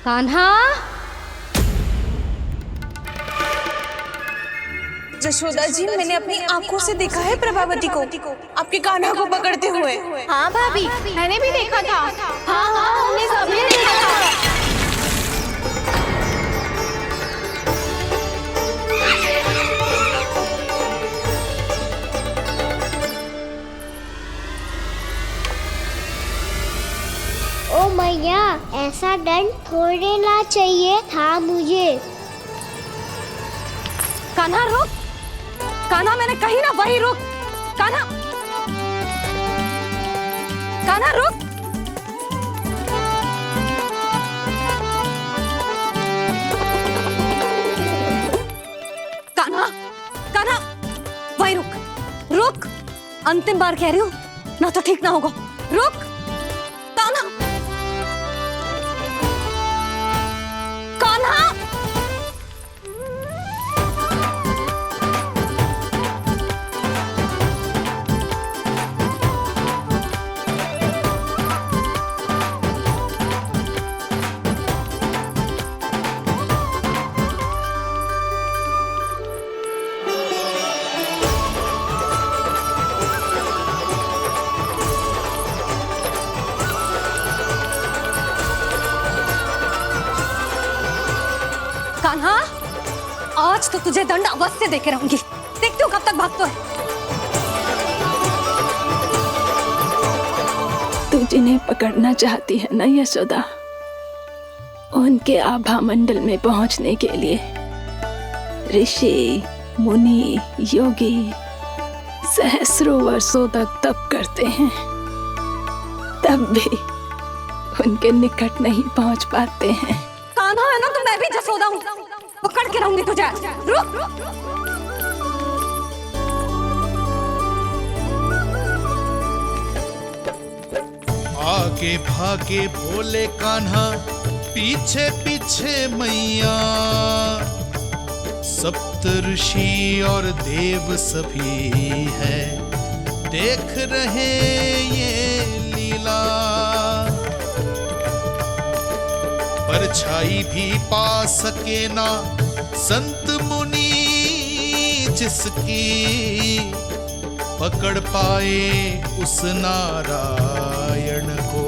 कान्हा। जशोदा जी, मैंने अपनी आंखों से देखा है प्रभावती को आपके कान्हा को पकड़ते हुए। हाँ भाभी, मैंने भी देखा था। हाँ हाँ, हमने सबने देखा था। ओ मैया, ऐसा दंड थोड़े ना चाहिए था मुझे। कान्हा रुक, कान्हा मैंने कही ना वही रुक। कान्हा, कान्हा रुक। कान्हा, कान्हा वही रुक, रुक। अंतिम बार कह रही हूँ, ना तो ठीक ना होगा। रुक कान्हा, कान्हा। कान्हा, आज तो तुझे दंड अवश्य देके रहूंगी। देखती हूँ कब तक भागता है। तू जिन्हें पकड़ना चाहती है ना यशोदा, उनके आभा मंडल में पहुंचने के लिए ऋषि, मुनि, योगी सहस्रों वर्षों तक तप करते हैं, तब भी उनके निकट नहीं पहुंच पाते हैं। कान्हा है ना, तो मैं भी जसोदा हूँ, पकड़ के रहूंगी तुझे। रुक। आगे भागे भोले कान्हा, पीछे पीछे मैया, सप्त ऋषि और देव सभी हैं, देख रहे ये लीला। परछाई भी पा सके ना संत मुनि जिसकी, पकड़ पाए उस नारायण को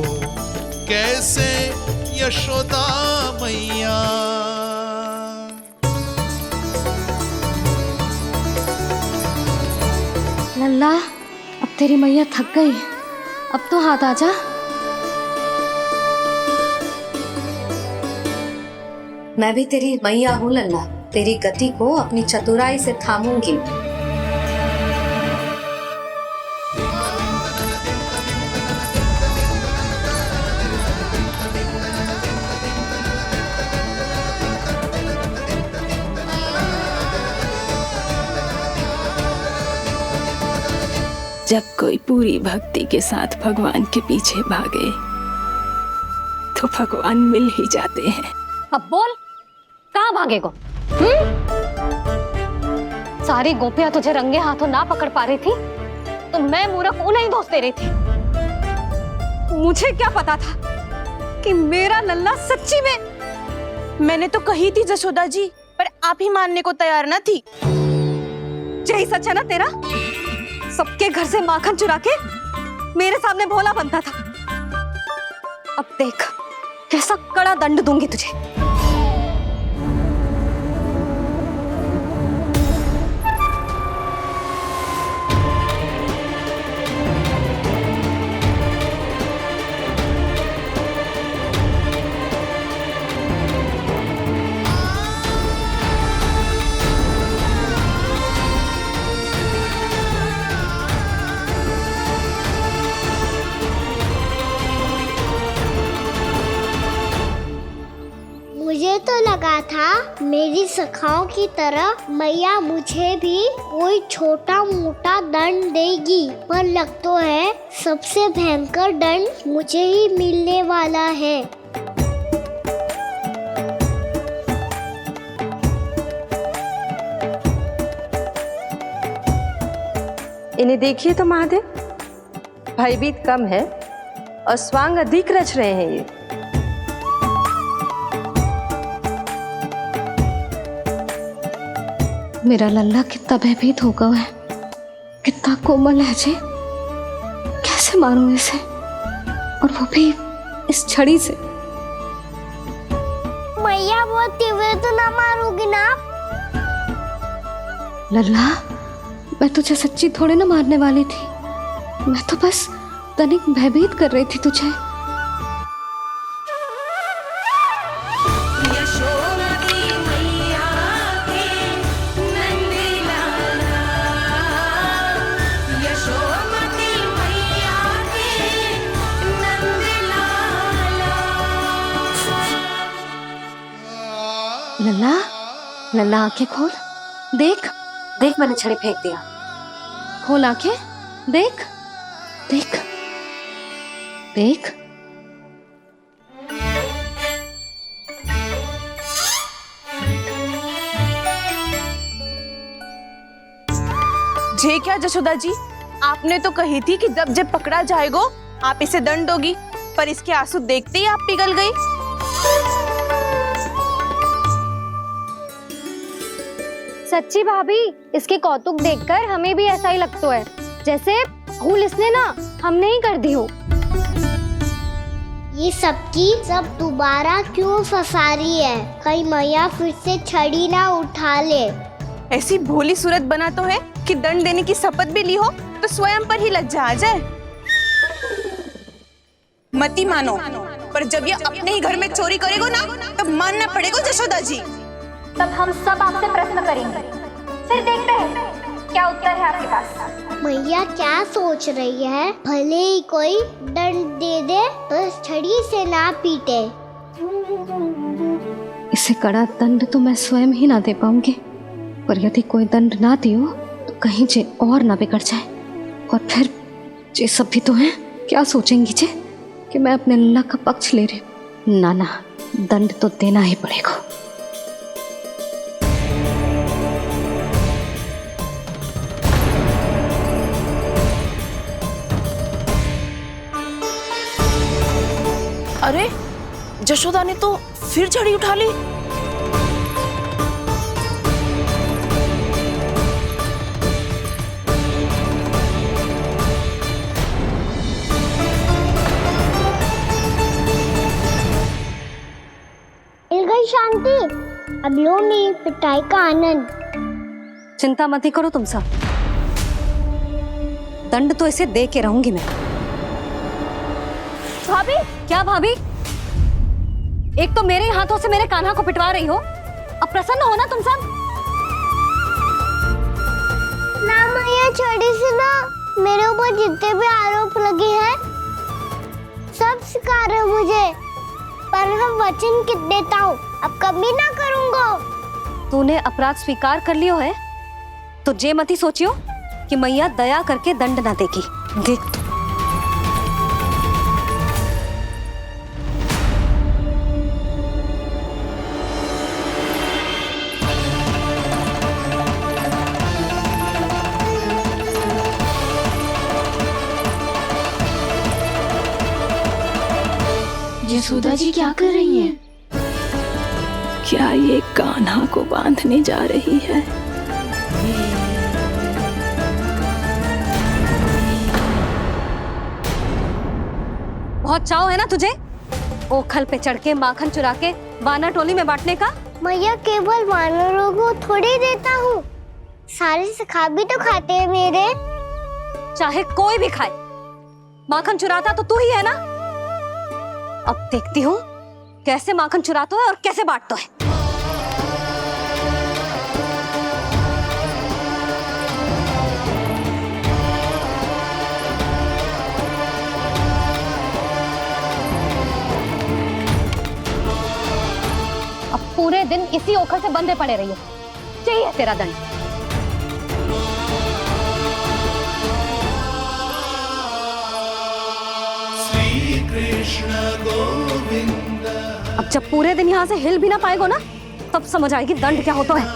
कैसे यशोदा मैया। लल्ला, अब तेरी मैया थक गई, अब तो हाथ आजा। मैं भी तेरी मैया हूँ लल्ला, तेरी गति को अपनी चतुराई से थामूंगी। जब कोई पूरी भक्ति के साथ भगवान के पीछे भागे तो भगवान मिल ही जाते हैं। अब बोल, कहाँ भागेगा? सारी गोपियां तुझे रंगे हाथों ना पकड़ पा रही थी, तो मैं मूर्ख उन्हें ही दोष दे रही थी। मुझे क्या पता था कि मेरा लल्ला सच्ची में। मैंने तो कही थी जशोदा जी, पर आप ही मानने को तैयार न थी। यही सच है ना तेरा? सबके घर से माखन चुरा के मेरे सामने भोला बनता था। अब देख कैसा कड़ा दंड दूंगी तुझे। मुझे तो लगा था मेरी सखाओं की तरह मैया मुझे भी कोई छोटा मोटा दंड देगी, पर लग तो है सबसे भयंकर दंड मुझे ही मिलने वाला है। इन्हें देखिए तो महादेव, भयभीत कम है और स्वांग अधिक रच रहे हैं ये। मेरा लल्ला कितना भयभीत हो गया है, कितना कोमल है जी। कैसे मारूं इसे, और वो भी इस छड़ी से। मैया बहुत तीव्र तो ना मारोगी ना? लल्ला, मैं तुझे सच्ची थोड़े ना मारने वाली थी, मैं तो बस तनिक भयभीत कर रही थी तुझे। लल्ला, लल्ला आंखें खोल, देख देख, मैंने छड़ी फेंक दिया। खोल आंखें, देख देख देख। जे क्या जशोदा जी, आपने तो कही थी कि जब जब पकड़ा जाएगा आप इसे दंड दोगी, पर इसके आंसू देखते ही आप पिघल गई। सच्ची भाभी, इसके कौतुक देखकर हमें भी ऐसा ही लगता है जैसे भूल इसने ना हमने ही कर दी हो। ये सबकी सब दोबारा क्यों फंसा रही है? कहीं मैया फिर से छड़ी ना उठा ले। ऐसी भोली सूरत बना तो है कि दंड देने की शपथ भी ली हो तो स्वयं पर ही लज्जा आ जाए। मती मानो, पर जब ये अपने ही घर में चोरी करेगो ना तब मानना पड़ेगा जशोदा जी। तब हम सब आपसे प्रश्न करेंगे, फिर देखते हैं क्या उत्तर है आपके पास। मैया क्या सोच रही है? भले ही कोई दंड दे दे, बस छड़ी से ना पीटे। इसे कड़ा दंड तो मैं स्वयं ही ना दे पाऊंगी, पर यदि कोई दंड ना दियो तो कहीं जे और ना बिगड़ जाए, और फिर जे सब भी तो हैं, क्या सोचेंगी जे कि मैं अपने लल्ला का पक्ष ले रही हूँ। ना ना, दंड तो देना ही पड़ेगा। अरे, जशोदा ने तो फिर छड़ी उठा ली। मिल गई शांति, अब लो मेरी पिटाई का आनंद। चिंता मत ही करो तुम सब, दंड तो इसे दे के रहूंगी मैं। भाभी, क्या भाभी? एक तो मेरे हाथों से मेरे कान्हा को पिटवा रही हो, अब प्रसन्न हो ना तुम सब? ना मैया, छड़ी से ना मेरे ऊपर जितने भी आरोप लगे हैं सब स्वीकार है मुझे, पर हम वचन देता हूँ अब कभी ना करूँगा। तूने अपराध स्वीकार कर लियो है तो जे मत ही सोचियो कि मैया दया करके दंड ना देगी। देख तू। यशोदा जी क्या कर रही हैं? क्या ये कान्हा को बांधने जा रही है? बहुत चाव है ना तुझे ओखल पे चढ़ के माखन चुरा के वानर टोली में बांटने का? मैया, केवल वानरों को थोड़ी देता हूँ, सारे सखा भी तो खाते हैं मेरे। चाहे कोई भी खाए, माखन चुराता तो तू ही है ना। अब देखती हूँ कैसे माखन चुराता है और कैसे बांटता है। अब पूरे दिन इसी ओखल से बंधे पड़े रहिए, चाहिए तेरा दंड। अब जब पूरे दिन यहाँ से हिल भी ना पाएगो ना, तब समझ आएगी दंड क्या होता है।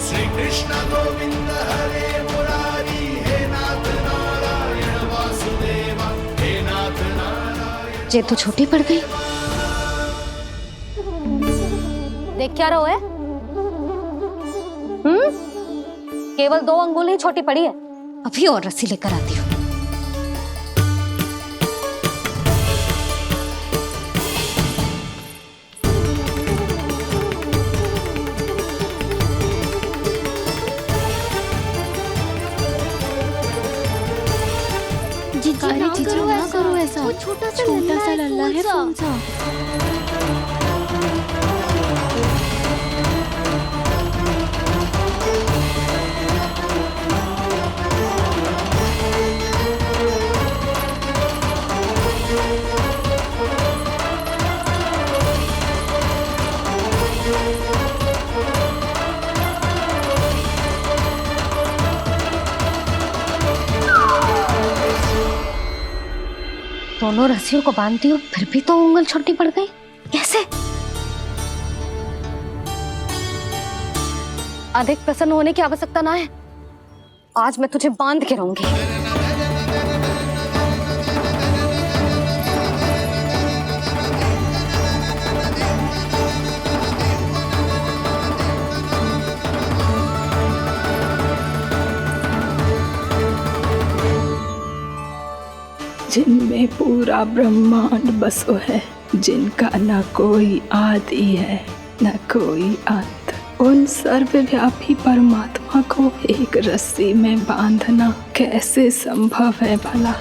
श्री कृष्ण गोविंद हरे मुरारी, हे नाथ नारायण वासुदेवा, हे नाथ नारायण। जे तो छोटी पड़ गई। देख क्या रहो है? केवल 2 अंगुल ही छोटी पड़ी है, अभी और रस्सी लेकर आती हूँ। जीजी ना करो ऐसा। वो छोटा सा लल्ला है कौन सा? दोनों रस्सियों को बांधती हूँ, फिर भी तो उंगल छोटी पड़ गई। कैसे? अधिक प्रसन्न होने की आवश्यकता ना है, आज मैं तुझे बांध के रहूंगी। जिनमें पूरा ब्रह्मांड बसो है, जिनका न कोई आदि है न कोई अंत, उन सर्वव्यापी परमात्मा को एक रस्सी में बांधना कैसे संभव है भला?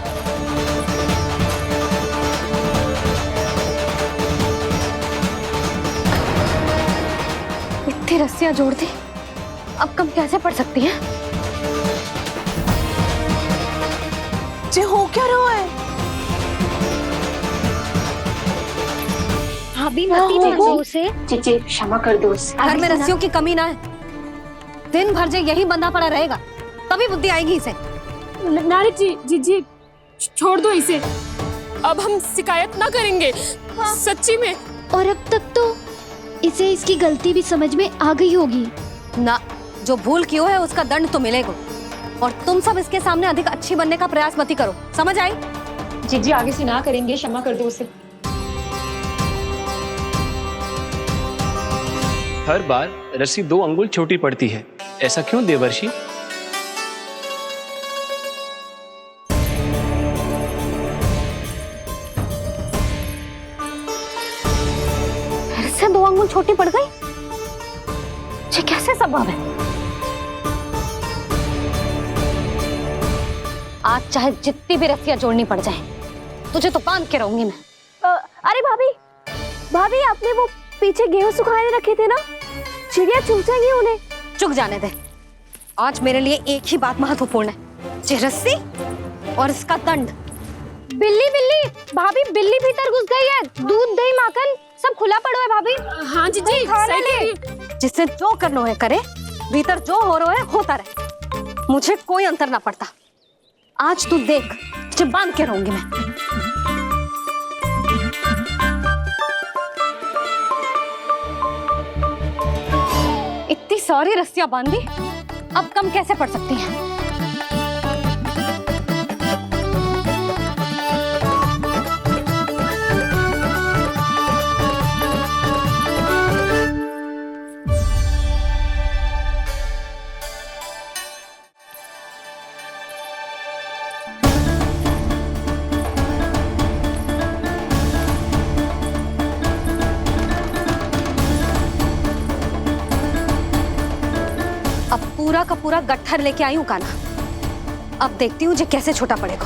इतनी रस्सियां जोड़ दी, अब कम कैसे पड़ सकती हैं? जे हो क्या रहा है? भाभी मती उसे चीची क्षमा कर दो उसे। घर में रस्सियों की कमी ना है, दिन भर जो यही बंधा पड़ा रहेगा तभी बुद्धि आएगी इसे। नारी जी जी जी छोड़ दो इसे, अब हम शिकायत ना करेंगे। सच्ची में। और अब तक तो इसे इसकी गलती भी समझ में आ गई होगी ना। जो भूल की है उसका दंड तो मिलेगा, और तुम सब इसके सामने अधिक अच्छी बनने का प्रयास मत करो, समझ आई? जीजी आगे से ना करेंगे, क्षमा कर दो उसे। हर बार रस्सी 2 अंगुल छोटी पड़ती है, ऐसा क्यों देवर्षि? फिर से 2 अंगुल छोटी पड़ गई? ये कैसे संभव है? आज चाहे जितनी भी रस्सियां जोड़नी पड़ जाए, तुझे तो बांध के रहूंगी मैं। अरे भाभी आपने वो पीछे गेहूं सुखाए रखे थे ना, चिड़िया चुग जाएंगी उन्हें। चुक जाने दे, आज मेरे लिए एक ही बात महत्वपूर्ण है, ये रस्सी और इसका दंड। बिल्ली भाभी, बिल्ली भीतर घुस गई है। दूध दही माखन सब खुला पड़ा है भाभी। हाँ जीजी सही कह रही है। जिससे जो करना है करे, भीतर जो हो रहा है होता रहे, मुझे कोई अंतर ना पड़ता। आज तू देख, तुझे बांध के रहूंगी मैं। इतनी सारी रस्सियां बांधी, अब कम कैसे पड़ सकती हैं? अब पूरा का पूरा गट्ठर लेके आई हूं कान्हा, अब देखती हूँ जे कैसे छोटा पड़ेगा।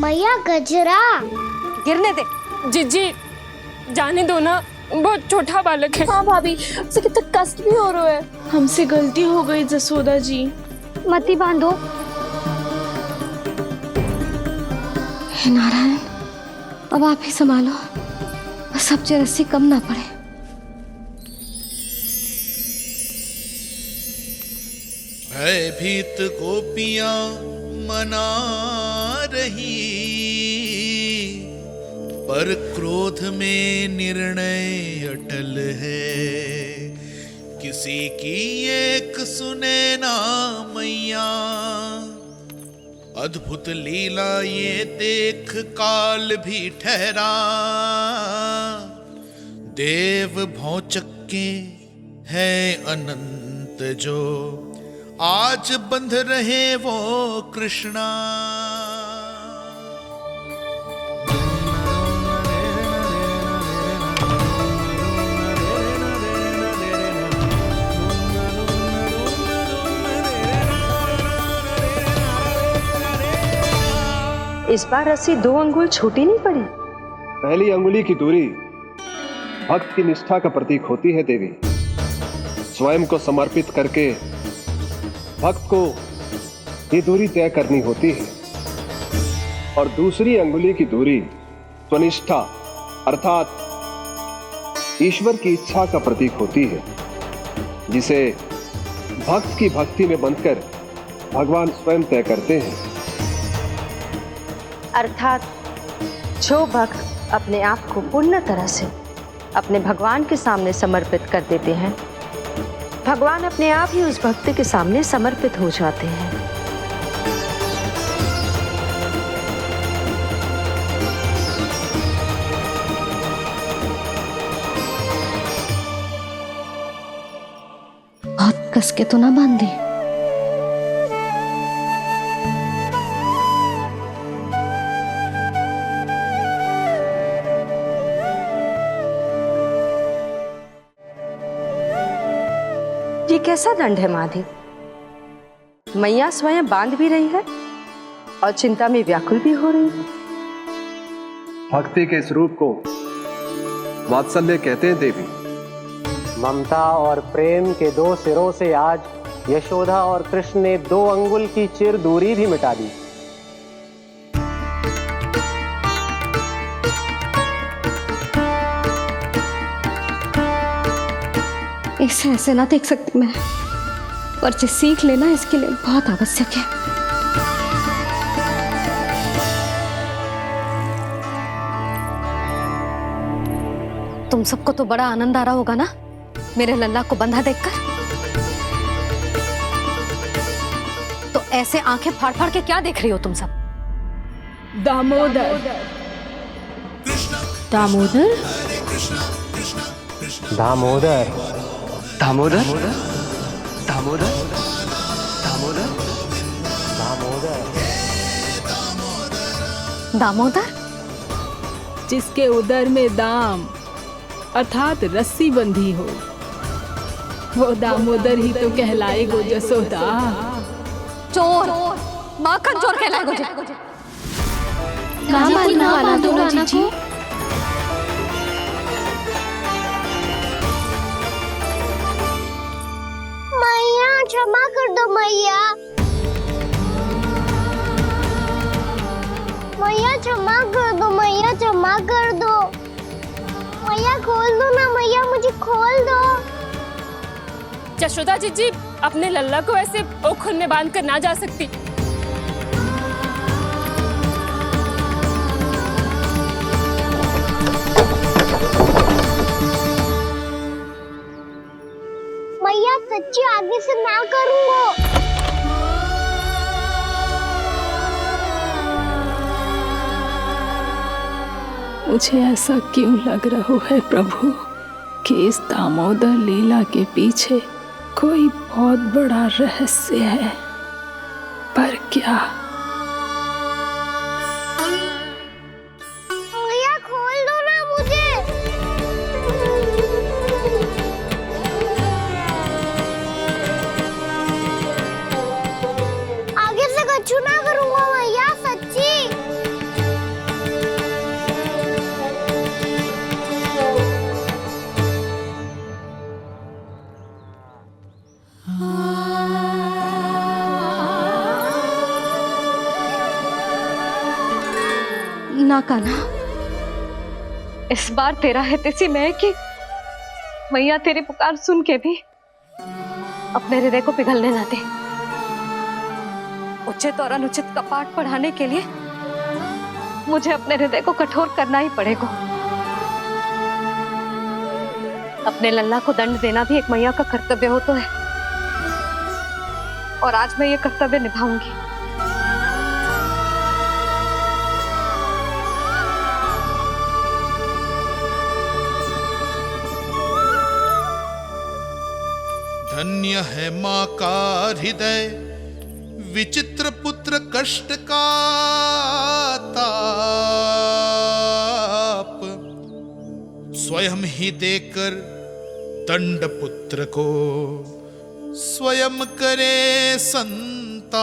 मैया गजरा गिरने दे। जीजी जाने दो ना, बहुत छोटा बालक है। हाँ भाभी, उसे कितना कष्ट भी हो रहा है। हमसे गलती हो गई जसोदा जी। मती बांधो। हे नारायण, अब आप ही संभालो, बस अब जे रस्सी कम ना पड़े। भयभीत गोपियां मना रही, पर क्रोध में निर्णय अटल है, किसी की एक सुने ना मैया। अद्भुत लीला ये देख काल भी ठहरा, देव भौचक्के है अनंत जो, आज बंध रहे वो कृष्णा। इस बार रस्सी 2 अंगुल छोटी नहीं पड़ी। पहली अंगुली की दूरी भक्त की निष्ठा का प्रतीक होती है देवी। स्वयं को समर्पित करके भक्त को ये दूरी तय करनी होती है। और दूसरी अंगुली की दूरी स्वनिष्ठा अर्थात ईश्वर की इच्छा का प्रतीक होती है, जिसे भक्त की भक्ति में बंधकर भगवान स्वयं तय करते हैं। अर्थात जो भक्त अपने आप को पूर्ण तरह से अपने भगवान के सामने समर्पित कर देते हैं, भगवान अपने आप ही उस भक्त के सामने समर्पित हो जाते हैं। बहुत कस के तो ना बांधी। ये कैसा दंड है माधे? मैया स्वयं बांध भी रही है और चिंता में व्याकुल भी हो रही है। भक्ति के इस रूप को वात्सल्य कहते हैं देवी। ममता और प्रेम के 2 सिरों से आज यशोदा और कृष्ण ने 2 अंगुल की चिर दूरी भी मिटा दी। इसे ऐसे ना देख सकती मैं, पर जो सीख लेना इसके लिए बहुत आवश्यक है। तुम सबको तो बड़ा आनंद आ रहा होगा ना मेरे लल्ला को बंधा देखकर। तो ऐसे आंखें फाड़ फाड़ के क्या देख रही हो तुम सब? दामोदर। दामोदर? दामोदर। दामोदर दामोदर दामोदर दामोदर दामोदर? जिसके उदर में दाम अर्थात रस्सी बंधी हो, वो दामोदर ही तो कहलाएगो जसोदा। चोर, माखन चोर कहलाएगो जे। ना बांधो जीजी। मैया क्षमा कर दो मैया। मैया क्षमा कर दो, मैया क्षमा कर दो। मैया खोल दो ना मैया, मुझे खोल दो। जशोदा जीजी अपने लल्ला को ऐसे ओखल में बांध कर ना जा सकती। मैया सच्ची आगे से ना करूंगा। मुझे ऐसा क्यों लग रहा है प्रभु कि इस दामोदर लीला के पीछे कोई बहुत बड़ा रहस्य है, पर क्या? मैया खोल दो ना मुझे। आगे से कछु ना करूंगा मैया, सच्ची। ना कान्हा, इस बार तेरा है तेसी मैं कि मैया तेरी पुकार सुन के भी अपने हृदय को पिघलने ना दे। उचित और अनुचित का पाठ पढ़ाने के लिए मुझे अपने हृदय को कठोर करना ही पड़ेगा। अपने लल्ला को दंड देना भी एक मैया का कर्तव्य हो तो है, और आज मैं ये कर्तव्य निभाऊंगी। धन्य है माँ का हृदय, विचित्र पुत्र कष्ट का ताप, स्वयं ही देकर दंड पुत्र को स्वयं करे संताप।